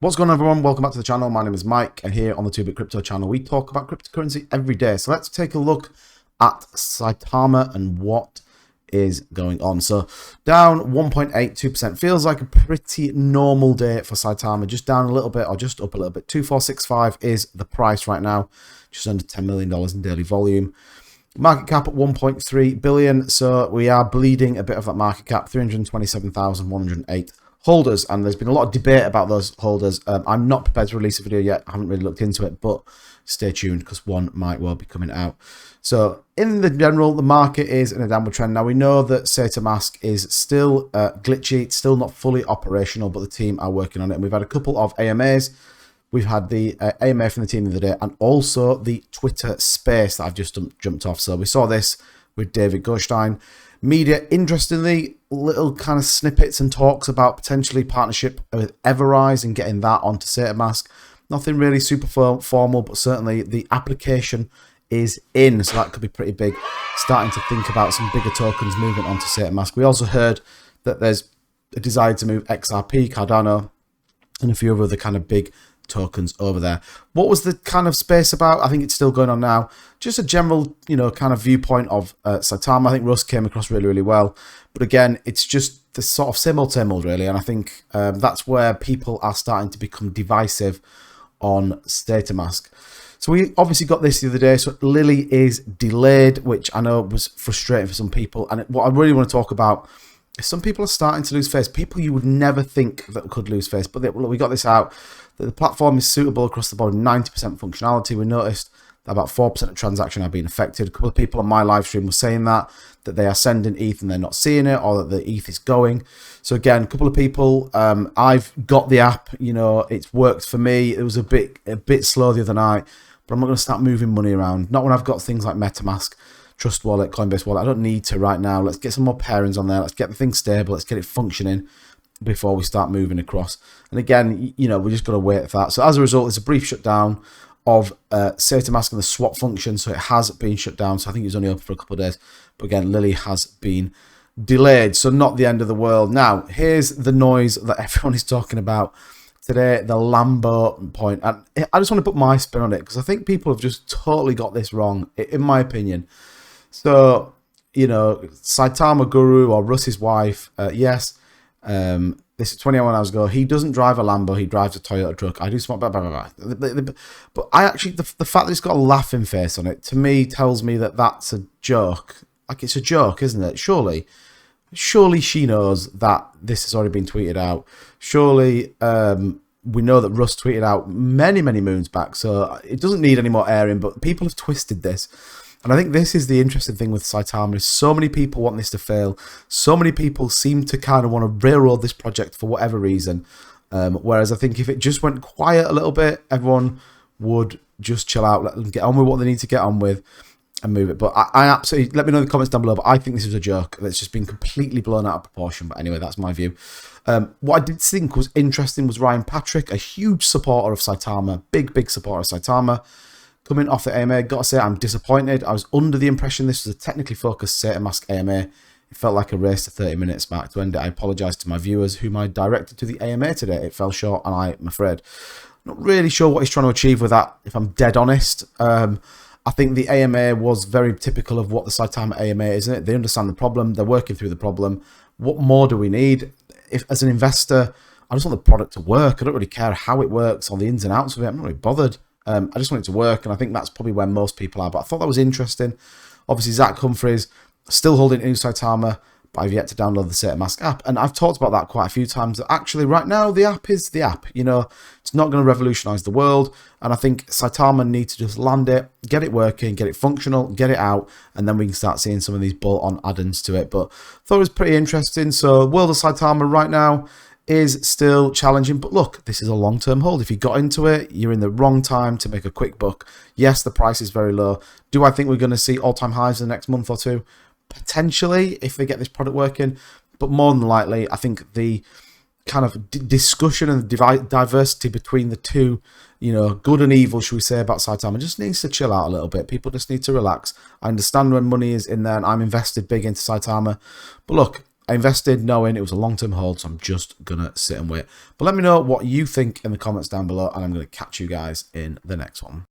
What's going on, everyone? Welcome back to the channel. My name is Mike, and here on the 2-Bit Crypto channel, we talk about cryptocurrency every day. So let's take a look at Saitama and what is going on. So down 1.82%. Feels like a pretty normal day for Saitama. Just down a little bit or just up a little bit. 2465 is the price right now. Just under $10 million in daily volume. Market cap at 1.3 billion. So we are bleeding a bit of that market cap. 327,108 holders, and there's been a lot of debate about those holders. I'm not prepared to release a video yet. I haven't really looked into it, but stay tuned because one might well be coming out. So in the general, the market is in a downward trend. Now we know that saitamask is still glitchy. It's still not fully operational, but the team are working on it. And we've had a couple of AMAs. We've had the AMA from the team the other day, and also the Twitter space that I've just jumped off. So we saw this with David Goldstein. Media, interestingly, little kind of snippets and talks about potentially partnership with Everrise and getting that onto saitamask. Nothing really super formal, but certainly the application is in, so that could be pretty big. Starting to think about some bigger tokens moving onto saitamask. We also heard that there's a desire to move XRP, Cardano, and a few other kind of big tokens over there. What was the kind of space about? I think it's still going on now. Just a general, kind of viewpoint of Saitama. I think Russ came across really, really well. But again, it's just the sort of same old, really. And I think that's where people are starting to become divisive on saitamask. So we obviously got this the other day. So Lily is delayed, which I know was frustrating for some people. And what I really want to talk about is some people are starting to lose face. People you would never think that could lose face. But we got this out. The platform is suitable across the board, 90% functionality. We noticed that about 4% of transactions are being affected. A couple of people on my live stream were saying that they are sending ETH and they're not seeing it, or that the ETH is going. So again, a couple of people, I've got the app, it's worked for me. It was a bit slow the other night, but I'm not going to start moving money around. Not when I've got things like MetaMask, Trust Wallet, Coinbase Wallet. I don't need to right now. Let's get some more pairings on there. Let's get the thing stable. Let's get it functioning before we start moving across. And again, we just got to wait for that. So as a result, there's a brief shutdown of saitamask and the swap function. So it has been shut down. So I think it was only open for a couple of days. But again, Lily has been delayed. So not the end of the world. Now, here's the noise that everyone is talking about today, the Lambo point. And I just want to put my spin on it because I think people have just totally got this wrong, in my opinion. So, Saitama Guru or Russ's wife, yes, this is 21 hours ago. He doesn't drive a Lambo. He drives a Toyota truck. I do smart, blah, blah, blah, blah. But I actually, the fact that it's got a laughing face on it, to me, tells me that that's a joke. Like, it's a joke, isn't it? Surely she knows that this has already been tweeted out. Surely, we know that Russ tweeted out many, many moons back. So it doesn't need any more airing, but people have twisted this. And I think this is the interesting thing with Saitama is so many people want this to fail. So many people seem to kind of want to railroad this project for whatever reason. Whereas I think if it just went quiet a little bit, everyone would just chill out, let them get on with what they need to get on with and move it. But I absolutely, let me know in the comments down below, but I think this is a joke that's just been completely blown out of proportion. But anyway, that's my view. What I did think was interesting was Ryan Patrick, a huge supporter of Saitama, big supporter of Saitama. Coming off the AMA, got to say I'm disappointed. I was under the impression this was a technically focused saitamask AMA. It felt like a race to 30 minutes mark to end it. I apologise to my viewers whom I directed to the AMA today. It fell short, and I'm afraid. Not really sure what he's trying to achieve with that, if I'm dead honest. I think the AMA was very typical of what the Saitama AMA is, isn't it? They understand the problem. They're working through the problem. What more do we need? If, as an investor, I just want the product to work. I don't really care how it works or the ins and outs of it. I'm not really bothered. I just want it to work, and I think that's probably where most people are. But I thought that was interesting. Obviously, Zach Humphreys still holding into Saitama, but I've yet to download the saitamask app. And I've talked about that quite a few times. That actually, right now, the app is the app. It's not going to revolutionize the world. And I think Saitama needs to just land it, get it working, get it functional, get it out, and then we can start seeing some of these bolt-on add-ins to it. But I thought it was pretty interesting. So, world of Saitama right now is still challenging, but look, this is a long-term hold. If you got into it, you're in the wrong time to make a quick buck. Yes, the price is very low. Do I think we're going to see all-time highs in the next month or two? Potentially, if they get this product working, but more than likely, I think the kind of discussion and the diversity between the two, good and evil, should we say, about Saitama, just needs to chill out a little bit. People just need to relax. I understand when money is in there, and I'm invested big into Saitama, but look, I invested knowing it was a long-term hold, so I'm just going to sit and wait. But let me know what you think in the comments down below, and I'm going to catch you guys in the next one.